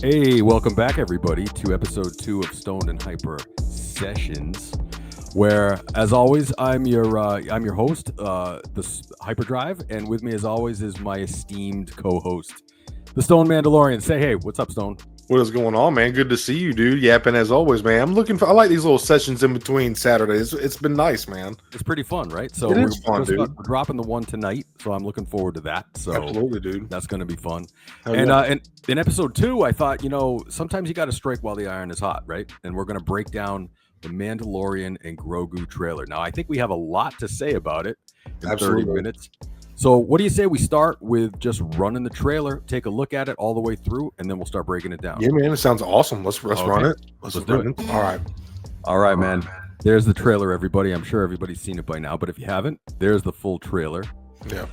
Hey, welcome back, everybody, to episode 2 of Stoned and Hyper Sessions, where, as always, I'm your host, Hyperdrive, and with me, as always, is my esteemed co-host, the Stone Mandalorian. Say hey, what's up, Stone? What is going on, man? Good to see you, dude. Yapping as always, man. I like these little sessions in between Saturdays. It's been nice, man. It's pretty fun, right? So it is fun, dude. We're dropping the one tonight, so I'm looking forward to that. So absolutely, dude. That's going to be fun. Hell and yeah. And in episode 2, I thought, sometimes you got to strike while the iron is hot, right? And we're going to break down the Mandalorian and Grogu trailer. Now, I think we have a lot to say about it in Absolutely. 30 minutes. So what do you say we start with just running the trailer, take a look at it all the way through, and then we'll start breaking it down? Yeah, man. It sounds awesome. Let's run it. Let's do it. All right, man. There's the trailer, everybody. I'm sure everybody's seen it by now, but if you haven't, there's the full trailer. Yeah.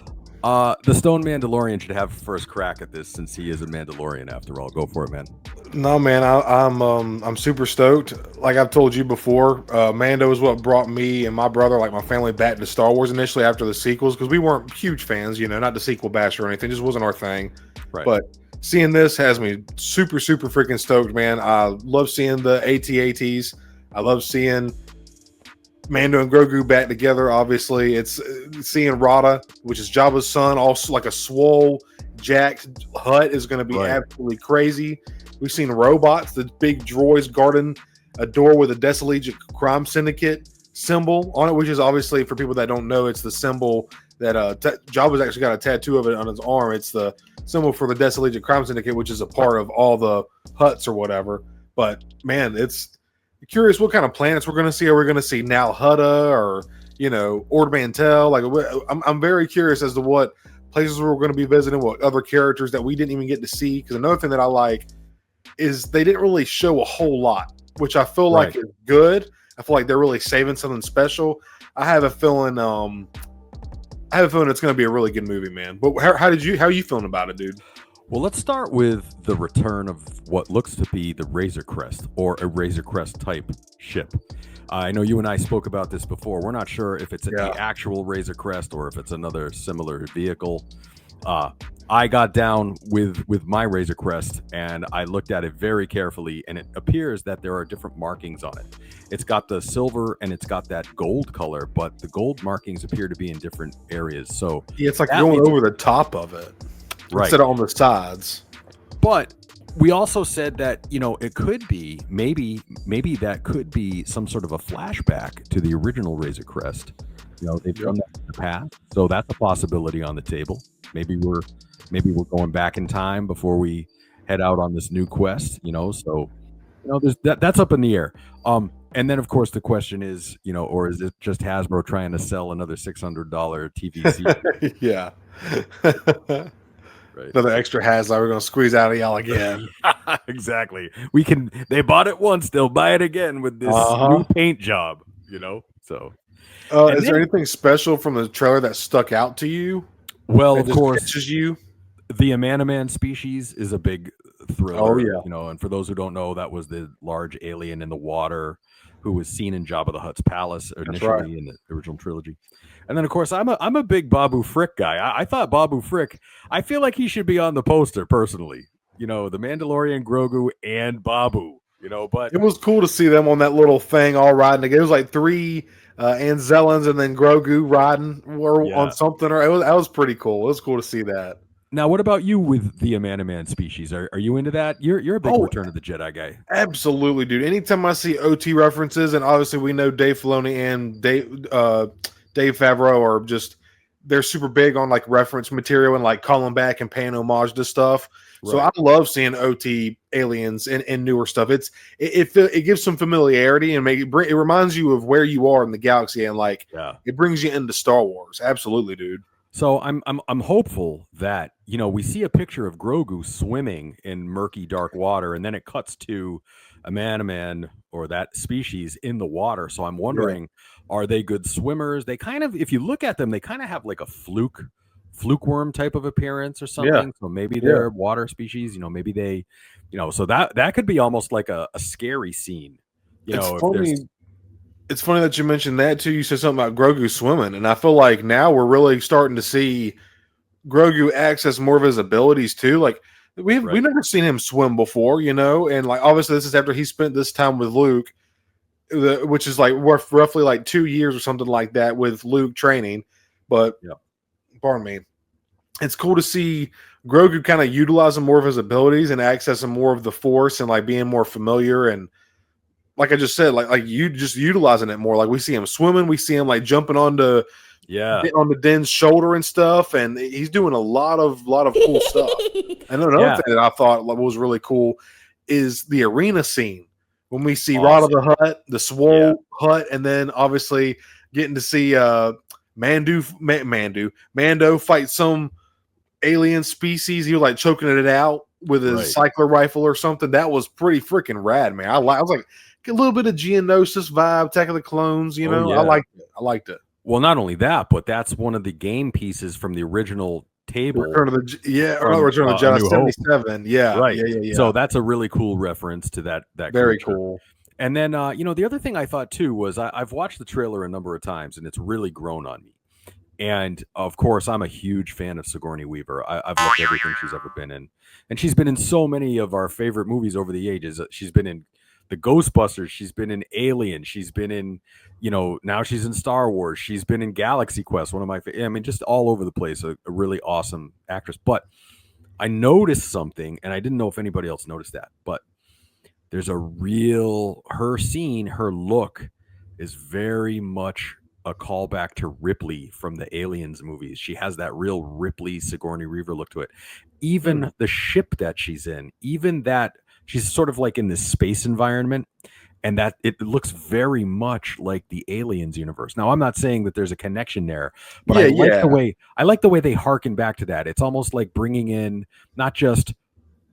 The Stone Mandalorian should have first crack at this since he is a Mandalorian after all. Go for it, man. No, man, I'm super stoked. Like I've told you before, Mando is what brought me and my brother, like my family, back to Star Wars initially after the sequels, because we weren't huge fans, not the sequel bash or anything, just wasn't our thing. Right. But seeing this has me super freaking stoked, man. I love seeing the AT-ATs. I love seeing Mando and Grogu back together. Obviously, it's seeing Rada, which is Jabba's son, also like a swole, jacked hut, is going to be absolutely crazy. We've seen robots, the big droids guarding a door with a Desolate Crime Syndicate symbol on it, which is obviously, for people that don't know, it's the symbol that Jabba's actually got a tattoo of it on his arm. It's the symbol for the Desolate Crime Syndicate, which is a part of all the huts or whatever. But man, it's curious what kind of planets we're going to see. Are we going to see Nal Hutta or Ord Mantell? Like, I'm very curious as to what places we're going to be visiting, what other characters that we didn't even get to see. Because another thing that I like is they didn't really show a whole lot, which I feel like is good. I feel like they're really saving something special. I have a feeling it's going to be a really good movie, man. But how are you feeling about it, dude? Well, let's start with the return of what looks to be the Razor Crest, or a Razor Crest type ship. I know you and I spoke about this before. We're not sure if it's the actual Razor Crest or if it's another similar vehicle. I got down with my Razor Crest and I looked at it very carefully, and it appears that there are different markings on it. It's got the silver and it's got that gold color, but the gold markings appear to be in different areas. So yeah, it's like going over the top of it. Right. Instead of on the sides. But we also said that, it could be, maybe that could be some sort of a flashback to the original Razor Crest. They've done that in the past. So that's a possibility on the table. Maybe we're going back in time before we head out on this new quest, so, there's that's up in the air. And then, of course, the question is, or is it just Hasbro trying to sell another $600 TVC? Yeah. Right. Another extra Hasbro we're going to squeeze out of y'all again. Exactly. They bought it once, they'll buy it again with this new paint job, so. Is there anything special from the trailer that stuck out to you? Well, of course, catches you? The Amanaman species is a big thriller. Oh, yeah. And for those who don't know, that was the large alien in the water who was seen in Jabba the Hutt's palace initially in the original trilogy. And then, of course, I'm a big Babu Frick guy. I thought Babu Frick, I feel like he should be on the poster personally. The Mandalorian, Grogu, and Babu. But it was cool to see them on that little thing all riding together. It was like 3 Anzellans and then Grogu riding on something. That was pretty cool. It was cool to see that. Now, what about you with the Amanaman species? Are you into that? You're a big Return of the Jedi guy. Absolutely, dude. Anytime I see OT references, and obviously we know Dave Filoni and Dave Favreau are just, they're super big on like reference material and like calling back and paying homage to stuff. Right. So I love seeing OT aliens and newer stuff. It gives some familiarity and it reminds you of where you are in the galaxy, and it brings you into Star Wars. Absolutely, dude. So I'm hopeful that we see a picture of Grogu swimming in murky dark water, and then it cuts to a man or that species in the water. So I'm wondering, are they good swimmers? They kind of, if you look at them, they kind of have like a fluke worm type of appearance or something. Yeah. So maybe they're water species. Maybe they, so that could be almost like a scary scene. It's funny that you mentioned that too. You said something about Grogu swimming, and I feel like now we're really starting to see Grogu access more of his abilities too. Like we've never seen him swim before, you know, and like obviously this is after he spent this time with Luke, which is like roughly like 2 years or something like that with Luke training. But pardon me, it's cool to see Grogu kind of utilizing more of his abilities and accessing more of the Force and like being more familiar and like I just said, like you just utilizing it more. Like we see him swimming, we see him like jumping onto on the Den's shoulder and stuff, and he's doing a lot of cool stuff. And another thing that I thought was really cool is the arena scene when we see Rod of the Hutt, the Swole Hut, and then obviously getting to see Mando fight some alien species. He was like choking it out with his cycler rifle or something. That was pretty freaking rad, man. I was like a little bit of Geonosis vibe, Attack of the Clones. You know, I liked it. Well, not only that, but that's one of the game pieces from the original table. Return of the Jedi 77. Yeah, right. Yeah. So that's a really cool reference to that. Very cool. And then, the other thing I thought too was I've watched the trailer a number of times, and it's really grown on me. And of course, I'm a huge fan of Sigourney Weaver. I've loved everything she's ever been in, and she's been in so many of our favorite movies over the ages. She's been in the Ghostbusters. She's been in Alien. She's been in, now she's in Star Wars. She's been in Galaxy Quest. One of my, just all over the place. A really awesome actress. But I noticed something, and I didn't know if anybody else noticed that. But there's her scene, her look is very much a callback to Ripley from the Aliens movies. She has that real Ripley Sigourney Weaver look to it. Even the ship that she's in, even that she's sort of like in this space environment, and that it looks very much like the Aliens universe. Now, I'm not saying that there's a connection there, but I like the way they harken back to that. It's almost like bringing in not just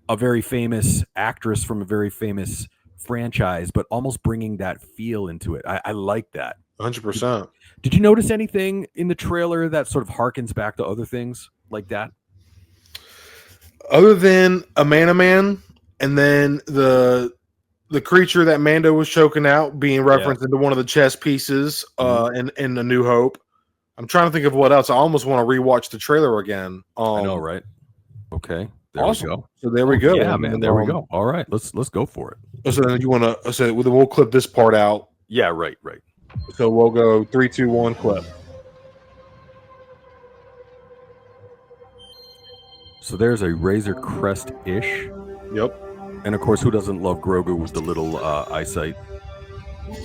a very famous actress from a very famous franchise, but almost bringing that feel into it. I like that. 100%. Did you notice anything in the trailer that sort of harkens back to other things like that? Other than a man, and then the creature that Mando was choking out being referenced into one of the chess pieces in A New Hope. I'm trying to think of what else. I almost want to rewatch the trailer again. I know, right? Okay. There we go. So there we go. Yeah, man. There we go. All right. Let's go for it. So then you want to? So we'll clip this part out. Yeah. Right. So we'll go 3, 2, 1, clip. So there's a Razor Crest-ish. Yep. And of course, who doesn't love Grogu with the little eyesight?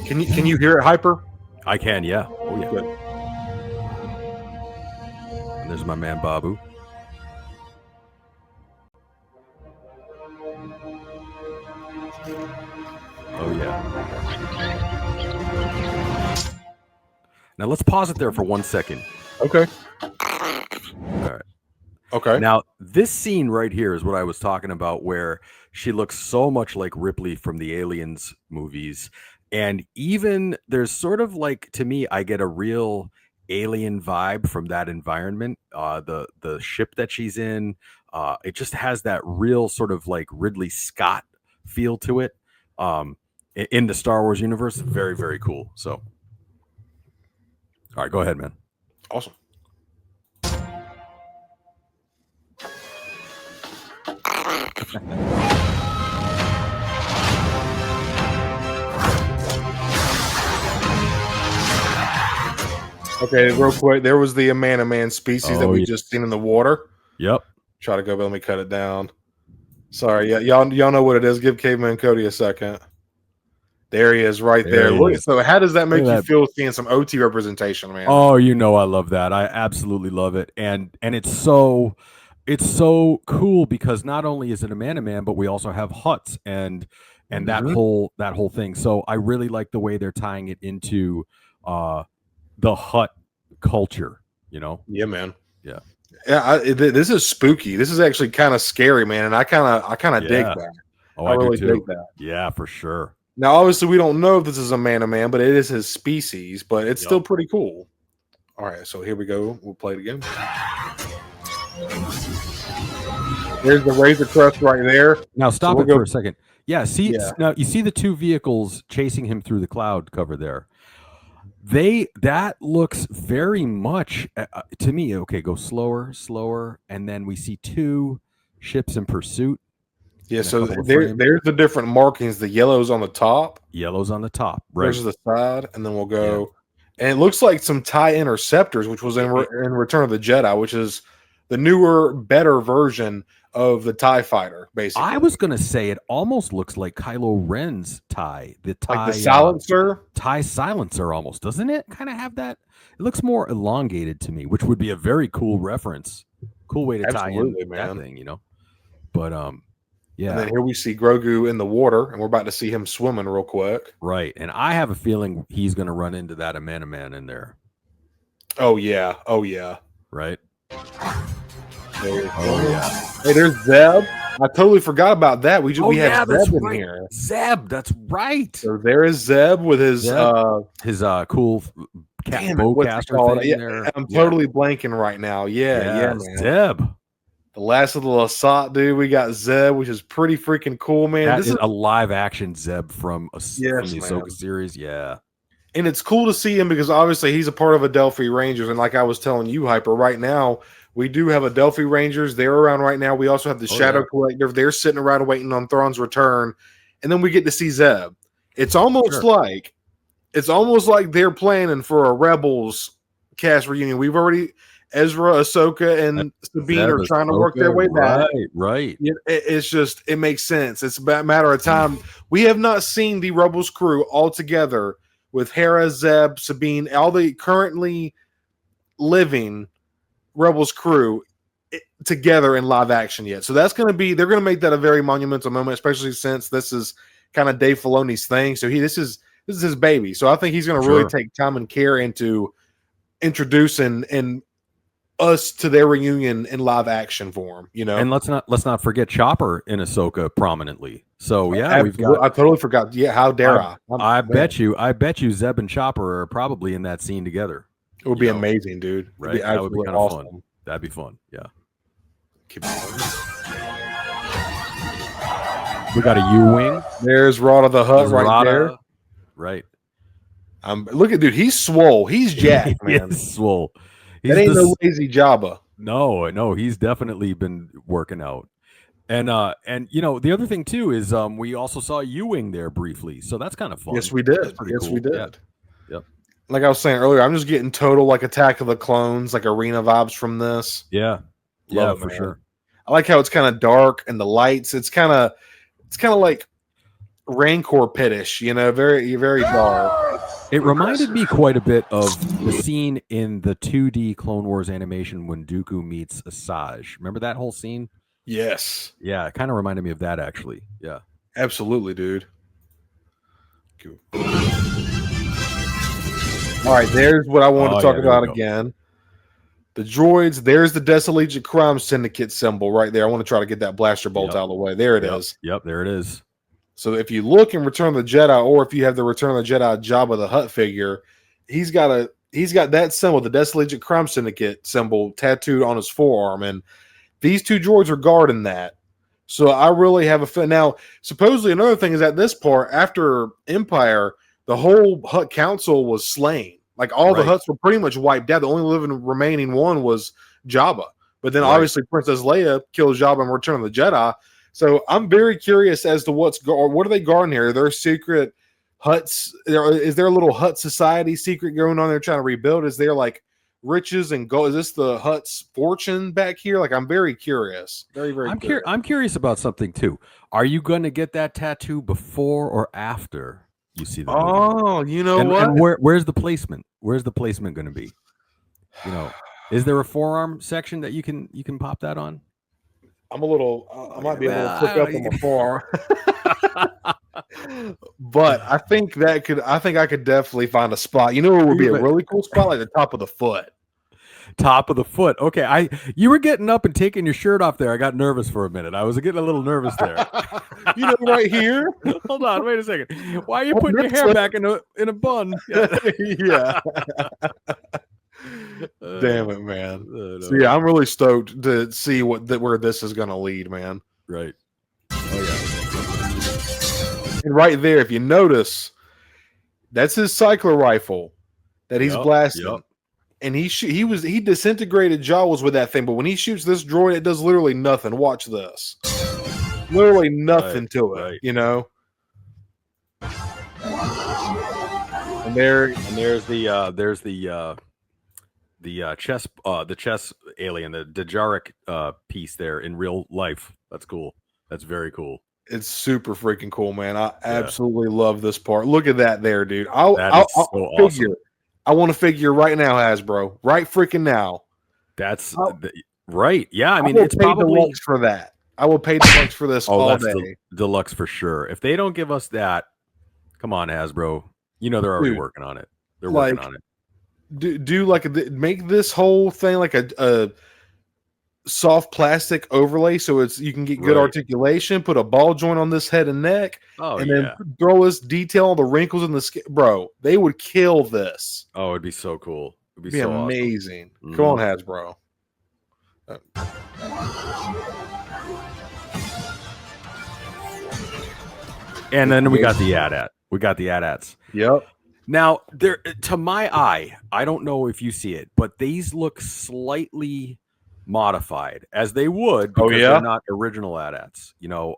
Can you hear it hyper? I can, yeah. Oh yeah. Good. And there's my man Babu. Oh yeah. Now let's pause it there for 1 second. Okay. All right. Okay. Now this scene right here is what I was talking about, where she looks so much like Ripley from the Aliens movies, and even there's sort of like, to me, I get a real alien vibe from that environment. The ship that she's in, it just has that real sort of like Ridley Scott feel to it. In the Star Wars universe, very, very cool. So. All right, go ahead, man. Awesome. Okay, real quick. There was the man species that we just seen in the water. Yep. Try to go, but let me cut it down. Sorry, y'all know what it is. Give Caveman Cody a second. There he is, right there. Look, so how does that make you feel seeing some OT representation, man? Oh, I love that. I absolutely love it, and it's so cool because not only is it a man, but we also have huts and that whole thing. So I really like the way they're tying it into the hut culture. Yeah, man. Yeah. Yeah, this is spooky. This is actually kind of scary, man, and I kind of dig that. Oh, I really do too. Dig that. Yeah, for sure. Now, obviously, we don't know if this is a man, but it is his species, but it's still pretty cool. All right, so here we go. We'll play it again. There's the Razor Crest right there. Now, stop it for a second. Yeah, now you see the two vehicles chasing him through the cloud cover there. That looks very much to me. Okay, go slower, and then we see two ships in pursuit. Yeah, so there's the different markings. The yellow's on the top. Yellow's on the top, right? There's the side, and then we'll go. Yeah. And it looks like some TIE interceptors, which was in Return of the Jedi, which is the newer, better version of the TIE fighter, basically. I was going to say it almost looks like Kylo Ren's TIE. The TIE, like the silencer? TIE silencer almost, doesn't it? Kind of have that. It looks more elongated to me, which would be a very cool reference. Cool way to tie in that thing, you know? But, yeah. And then here we see Grogu in the water, and we're about to see him swimming real quick. Right. And I have a feeling he's going to run into that Amanaman in there. Oh, yeah. Oh, yeah. Right? Hey, there's Zeb. I totally forgot about that. We have Zeb in here. Zeb, that's right. So there is Zeb with his cool bowcaster thing there. I'm totally blanking right now. Yeah, man. Zeb. The last of the Lasat, dude. We got Zeb, which is pretty freaking cool, man. This is a live action Zeb from the Ahsoka series. Yeah. And it's cool to see him because obviously he's a part of Adelphi Rangers. And like I was telling you, Hyper, right now, we do have Adelphi Rangers. They're around right now. We also have the Shadow Collective. They're sitting around waiting on Thrawn's return. And then we get to see Zeb. It's almost like they're planning for a Rebels cast reunion. We've already Ezra, Ahsoka, and Sabine are trying to work their way back. Right. It's just, it makes sense. It's a matter of time. We have not seen the Rebels crew all together with Hera, Zeb, Sabine, all the currently living Rebels crew together in live action yet. So that's going to be, they're going to make that a very monumental moment, especially since this is kind of Dave Filoni's thing. So this is his baby. So I think he's going to really take time and care into introducing and us to their reunion in live action form, you know. And let's not forget Chopper in Ahsoka prominently. So yeah, I totally forgot. Yeah, how dare I? I bet you Zeb and Chopper are probably in that scene together. It would be amazing, dude. Right? That would be kind of fun. That'd be fun. Yeah. We got a U-wing. There's Rada the Hutt right there. Right. Look at dude. He's swole. He's jacked, man. He's swole. That ain't no lazy Jabba. No, he's definitely been working out. And you know, the other thing too is we also saw U-wing there briefly, so that's kind of fun. Yes, we did. Cool. We did. Yeah. Yep. Like I was saying earlier, I'm just getting total like Attack of the Clones, like arena vibes from this. Yeah, Love it, for sure. I like how it's kind of dark and the lights. It's kind of like Rancor pitish, you know, very very dark. It reminded me quite a bit of the scene in the 2D Clone Wars animation when Dooku meets Asajj. Remember that whole scene? Yes. Yeah, it kind of reminded me of that, actually. Yeah. Absolutely, dude. Cool. All right, there's what I wanted to talk about again. The droids, there's the Desolate Crime Syndicate symbol right there. I want to try to get that blaster bolt out of the way. There it is. Yep, there it is. So if you look in Return of the Jedi, or if you have the Return of the Jedi Jabba the Hutt figure, he's got that symbol, the Desolate Crime Syndicate symbol, tattooed on his forearm, and these two droids are guarding that. So I really have a feel. Now, supposedly another thing is at this part, after Empire, the whole Hutt Council was slain. Like all the Hutts were pretty much wiped out. The only remaining one was Jabba. But then obviously Princess Leia kills Jabba in Return of the Jedi. So I'm very curious as to what are they guarding here? Are there secret Hutts? Is there a little Hutt society secret going on there trying to rebuild? Is there like riches and gold? Is this the Hutt's fortune back here? Like I'm very curious. Very, very curious. I'm curious about something too. Are you going to get that tattoo before or after you see the movie? Oh, you know what? And where's the placement? Where's the placement going to be? You know, is there a forearm section that you can pop that on? I might be able to flick up on my forearm. But I think I could definitely find a spot. You know where would be a really cool spot? Like the top of the foot. Top of the foot. Okay. You were getting up and taking your shirt off there. I got nervous for a minute. I was getting a little nervous there. You know, right here. Hold on, wait a second. Why are you putting your hair back in a bun? Yeah. Damn it, man. So yeah, I'm really stoked to see where this is going to lead, man. Right. Oh yeah. And right there, if you notice, that's his cycler rifle that he's blasting. Yep. and he disintegrated Jawas with that thing. But when he shoots this droid, it does literally nothing. Watch this, literally nothing to it. Right. You know. And there's the chess alien, the Dejaric piece there in real life. That's cool. That's very cool. It's super freaking cool, man. I absolutely love this part. Look at that there, dude. I'll so figure. awesome. I want to figure right now, Hasbro. Right freaking now. That's right. Yeah, I mean, will it's pay probably deluxe for that. I will pay deluxe for this all day. Deluxe for sure. If they don't give us that, come on, Hasbro. You know they're already working on it. They're working on it. Do like make this whole thing like a soft plastic overlay so you can get good articulation. Put a ball joint on this head and neck, and then throw this detail on the wrinkles in the skin. Bro, they would kill this. Oh, it'd be so cool. It'd be so amazing. Awesome. Come on, Hasbro. And then we got the AT-AT. We got the AT-ATs. Yep. Now, there, to my eye, I don't know if you see it, but these look slightly modified, as they would because they're not original AT-ATs. You know,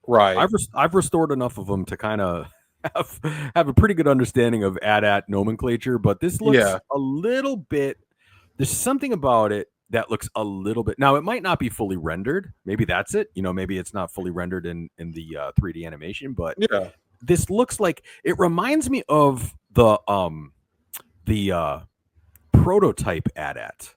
right. I've restored enough of them to kind of have a pretty good understanding of AT-AT nomenclature, but this looks a little bit. There's something about it that looks a little bit. Now, it might not be fully rendered. Maybe that's it. You know, maybe it's not fully rendered in the 3D animation, but this looks like it reminds me of the prototype AT-AT.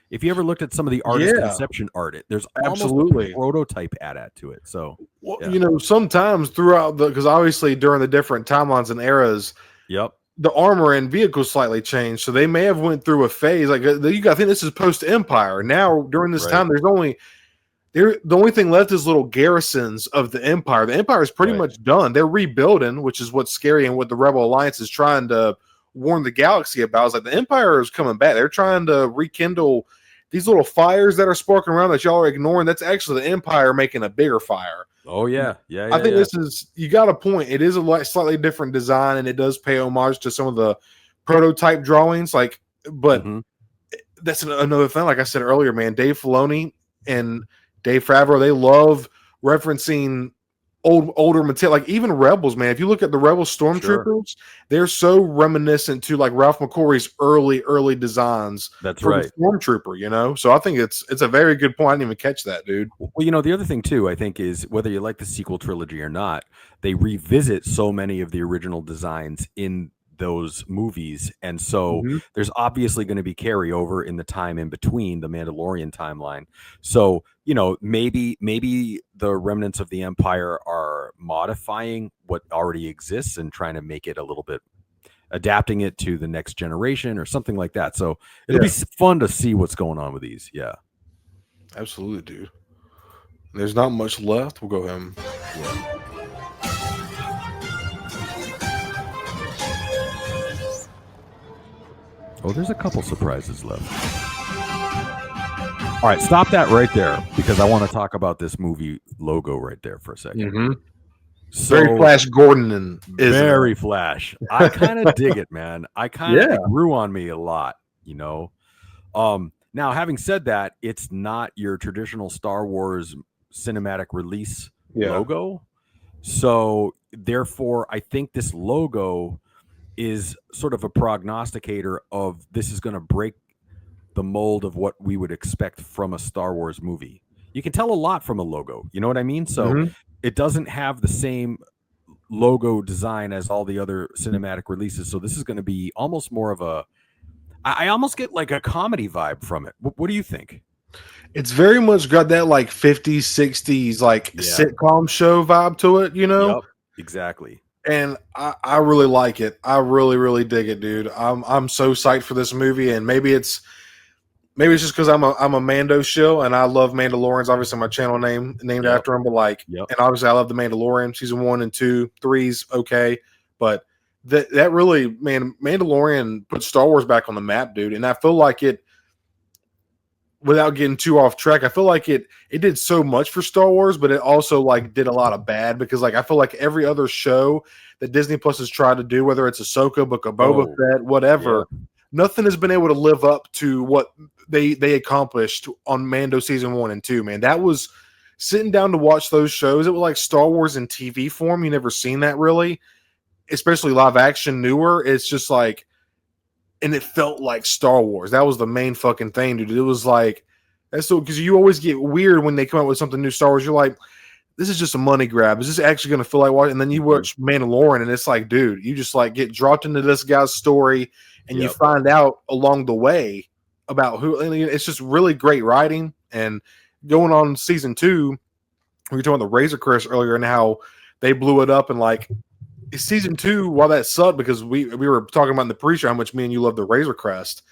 If you ever looked at some of the artist conception art, there's almost a prototype AT-AT to it. So, you know, sometimes throughout because obviously during the different timelines and eras, the armor and vehicles slightly changed. So they may have went through a phase like I think this is post Empire. Now during this time, the only thing left is little garrisons of the Empire. The Empire is pretty much done. They're rebuilding, which is what's scary and what the Rebel Alliance is trying to warn the galaxy about. It's like the Empire is coming back. They're trying to rekindle these little fires that are sparking around that y'all are ignoring. That's actually the Empire making a bigger fire. Oh yeah. I think this is, you got a point. It is a slightly different design, and it does pay homage to some of the prototype drawings. But that's another thing. Like I said earlier, man, Dave Filoni and Dave Favreau, they love referencing older material. Like even Rebels, man. If you look at the Rebel Stormtroopers, they're so reminiscent to like Ralph McQuarrie's early designs. That's for the Stormtrooper, you know. So I think it's a very good point. I didn't even catch that, dude. Well, you know, the other thing too, I think, is whether you like the sequel trilogy or not, they revisit so many of the original designs in those movies, and so there's obviously going to be carryover in the time in between the Mandalorian timeline. So you know, maybe the remnants of the Empire are modifying what already exists and trying to make it a little bit, adapting it to the next generation or something like that. So it'll be fun to see what's going on with these. Yeah, absolutely, dude. There's not much left. We'll go ahead and oh, there's a couple surprises left. All right, stop that right there because I want to talk about this movie logo right there for a second. So, very Flash Gordon, very Flash. I kind of dig it, man. I kind of it grew on me a lot, you know. Now, having said that, it's not your traditional Star Wars cinematic release logo. So, therefore, I think this logo is sort of a prognosticator of this is going to break the mold of what we would expect from a Star Wars movie. You can tell a lot from a logo. You know what I mean? So it doesn't have the same logo design as all the other cinematic releases. So this is going to be almost more of a, I almost get like a comedy vibe from it. What do you think? It's very much got that like 50s, 60s, like sitcom show vibe to it, you know? Yep, exactly. And I really like it. I really, really dig it, dude. I'm so psyched for this movie, and maybe it's just because I'm a Mando shill and I love Mandalorians. Obviously, my channel named after him, but and obviously I love the Mandalorian season 1 and 2, 3's okay, but that really, man, Mandalorian put Star Wars back on the map, dude. And I feel like it, without getting too off track, I feel like it did so much for Star Wars, but it also like did a lot of bad because like I feel like every other show that Disney Plus has tried to do, whether it's Ahsoka, Book of Boba Fett, whatever, nothing has been able to live up to what they accomplished on Mando season 1 and 2. Man, that was sitting down to watch those shows. It was like Star Wars in TV form. You never seen that really, especially live action, newer. It's just like, and it felt like Star Wars. That was the main fucking thing, dude. It was like, that's so, because you always get weird when they come out with something new Star Wars. You're like, this is just a money grab. Is this actually going to feel like watching? And then you watch Mandalorian, and it's like, dude, you just like get dropped into this guy's story, and you find out along the way about who. It's just really great writing. And going on season 2, we were talking about the Razor Crest earlier and how they blew it up, and like season 2, while that sucked because we were talking about in the pre-show how much me and you love the Razor Crest.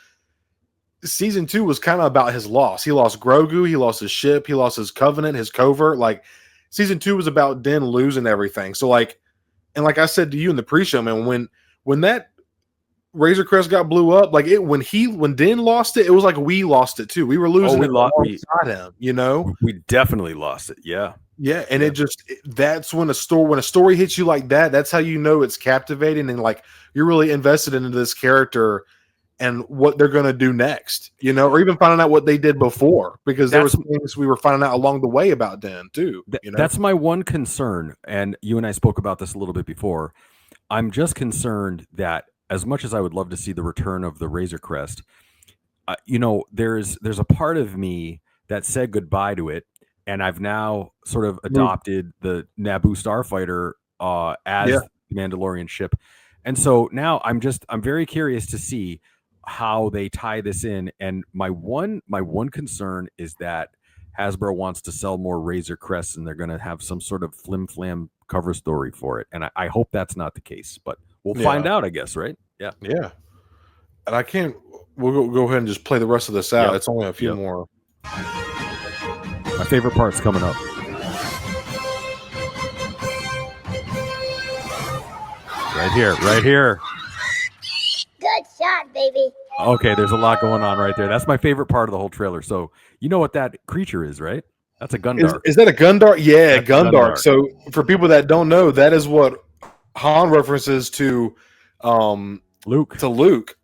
Season 2 was kind of about his loss. He lost Grogu, he lost his ship, he lost his covenant, his covert. Like season 2 was about Din losing everything. So like, and like I said to you in the pre-show, man, when that Razor Crest got blew up, like when Din lost it, it was like we lost it too. We were losing it alongside him, you know? We definitely lost it. Yeah. Yeah, and that's when a story hits you like that, that's how you know it's captivating and like you're really invested into this character and what they're going to do next, you know, or even finding out what they did before, because there was things we were finding out along the way about Dan too. You know? That's my one concern, and you and I spoke about this a little bit before. I'm just concerned that as much as I would love to see the return of the Razor Crest, you know, there's a part of me that said goodbye to it, and I've now sort of adopted the Naboo Starfighter as the Mandalorian ship, and so now I'm very curious to see how they tie this in. And my one concern is that Hasbro wants to sell more Razor Crests, and they're going to have some sort of flim flam cover story for it. And I hope that's not the case, but we'll find out, I guess, right? Yeah. Yeah. And we'll go ahead and just play the rest of this out. It's only a few more. My favorite part's coming up. Right here. Good shot, baby. Okay, there's a lot going on right there. That's my favorite part of the whole trailer. So you know what that creature is, right? That's a Gundar. Is that a Gundar? Yeah, Gundar. So for people that don't know, that is what Han references to Luke. To Luke.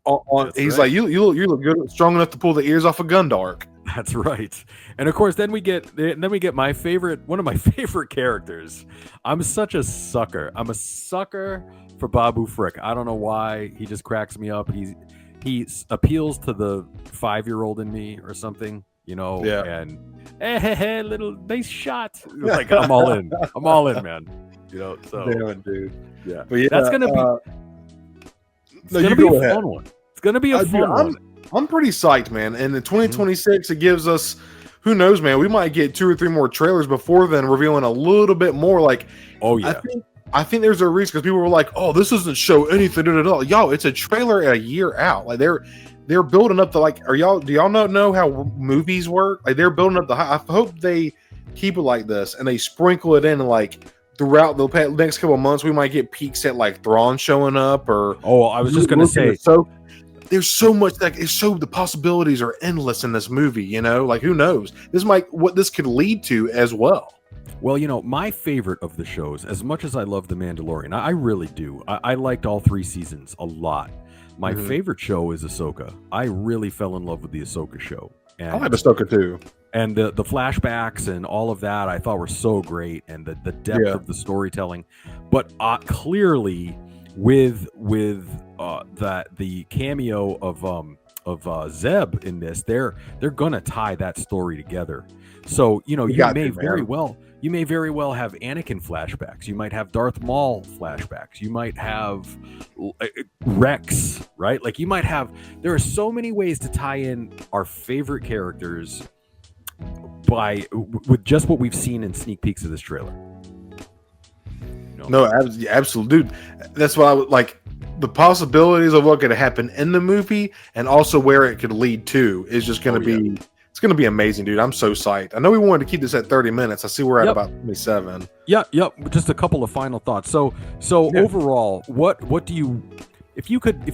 He's like, you look good, strong enough to pull the ears off a Gundark. That's right. And of course, then we get one of my favorite characters. I'm such a sucker. I'm a sucker for Babu Frick. I don't know why. He just cracks me up. He appeals to the 5-year-old in me or something, you know. Yeah. And hey, little nice shot. Like I'm all in. I'm all in, man. You know. So damn it, dude. Yeah. But yeah, that's gonna be. It's gonna be a fun one. It's gonna be a fun one. I'm pretty psyched, man. And in 2026, it gives us, who knows, man, we might get 2 or 3 more trailers before then, revealing a little bit more. Like, oh yeah, I think there's a reason, because people were like, oh, this doesn't show anything at all. Yo, it's a trailer a year out. Like they're building up the, like, do y'all not know how movies work? Like they're building up the I hope they keep it like this and they sprinkle it in, and like throughout the next couple of months, we might get peaks at like Thrawn showing up, or I was just gonna say, so there's so much that it's so the possibilities are endless in this movie, you know, like who knows, what this could lead to as well. Well, you know, my favorite of the shows, as much as I love The Mandalorian, I really do. I liked all 3 seasons a lot. My favorite show is Ahsoka. I really fell in love with the Ahsoka show. And I like Ahsoka too. And the flashbacks and all of that I thought were so great, and the depth of the storytelling. But clearly with the cameo of Zeb in this, they're gonna tie that story together. So you know, you may very well have Anakin flashbacks. You might have Darth Maul flashbacks. You might have Rex, right? Like you might have. There are so many ways to tie in our favorite characters with just what we've seen in sneak peeks of this trailer. No, absolutely, dude. That's why I would like the possibilities of what could happen in the movie, and also where it could lead to is just going to be. It's going to be amazing, dude. I'm so psyched. I know we wanted to keep this at 30 minutes. I see we're at about 27. Yep. Just a couple of final thoughts. So overall, what do you, if you could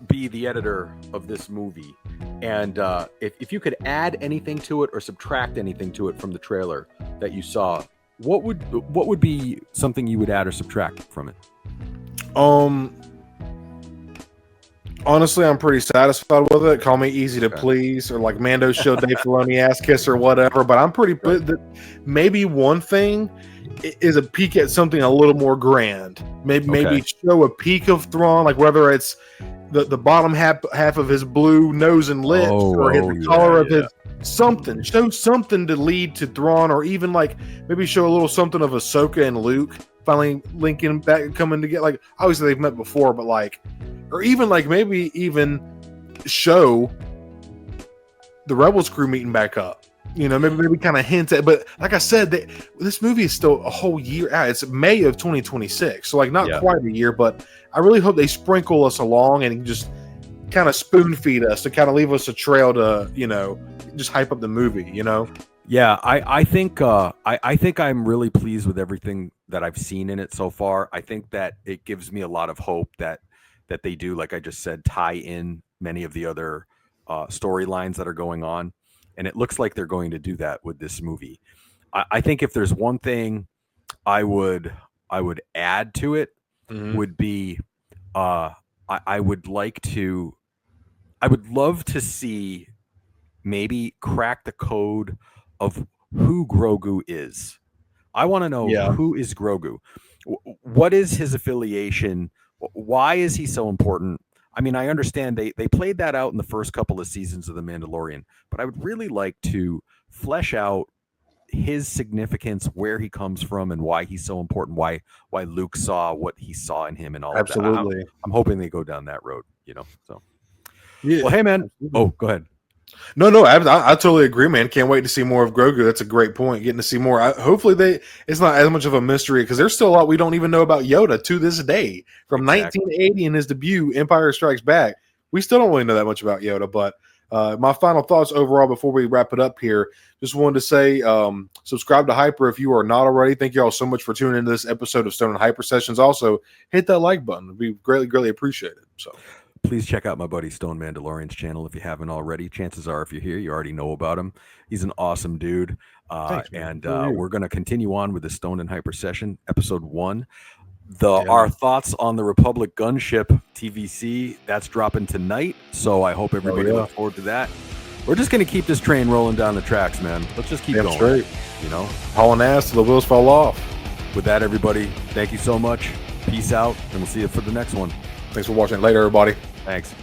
be the editor of this movie, and if you could add anything to it or subtract anything to it from the trailer that you saw, what would be something you would add or subtract from it? Honestly, I'm pretty satisfied with it. Call me easy to please, or like Mando show Dave Filoni ass kiss or whatever. But I'm pretty. Maybe one thing is a peek at something a little more grand. Maybe show a peek of Thrawn, like whether it's the bottom half of his blue nose and lips, or the color of his something. Show something to lead to Thrawn, or even like maybe show a little something of Ahsoka and Luke finally linking back, coming together. Like obviously they've met before, but like. Or even like maybe even show the Rebels crew meeting back up. You know, maybe kind of hint at. But like I said, this movie is still a whole year out. It's May of 2026, so like not quite a year. But I really hope they sprinkle us along and just kind of spoon feed us to kind of leave us a trail to just hype up the movie. You know. Yeah, I think I'm really pleased with everything that I've seen in it so far. I think that it gives me a lot of hope that they do, like I just said, tie in many of the other storylines that are going on. And it looks like they're going to do that with this movie. I think if there's one thing I would add to it would be I would love to see maybe crack the code of who Grogu is. I want to know who is Grogu. What is his affiliation? Why is he so important? I mean, I understand they played that out in the first couple of seasons of The Mandalorian, but I would really like to flesh out his significance, where he comes from, and why he's so important. Why Luke saw what he saw in him, and all Absolutely. of that. I'm hoping they go down that road. So, yeah. Well, hey man. Oh, go ahead. No, I totally agree, man. Can't wait to see more of Grogu. That's a great point. Getting to see more. Hopefully, it's not as much of a mystery because there's still a lot we don't even know about Yoda to this day. From 1980 and his debut, Empire Strikes Back, we still don't really know that much about Yoda. But my final thoughts overall before we wrap it up here, just wanted to say subscribe to Hyper if you are not already. Thank you all so much for tuning into this episode of Stone and Hyper Sessions. Also, hit that like button. It'd be greatly appreciated. So. Please check out my buddy Stone Mandalorian's channel if you haven't already. Chances are, if you're here, you already know about him. He's an awesome dude. Thanks, we're going to continue on with the Stone and Hyper Session, episode 1. Our thoughts on the Republic Gunship TVC, that's dropping tonight. So I hope everybody looks forward to that. We're just going to keep this train rolling down the tracks, man. Let's just keep going. Straight. Hauling ass till the wheels fall off. With that, everybody, thank you so much. Peace out, and we'll see you for the next one. Thanks for watching. Later, everybody. Thanks.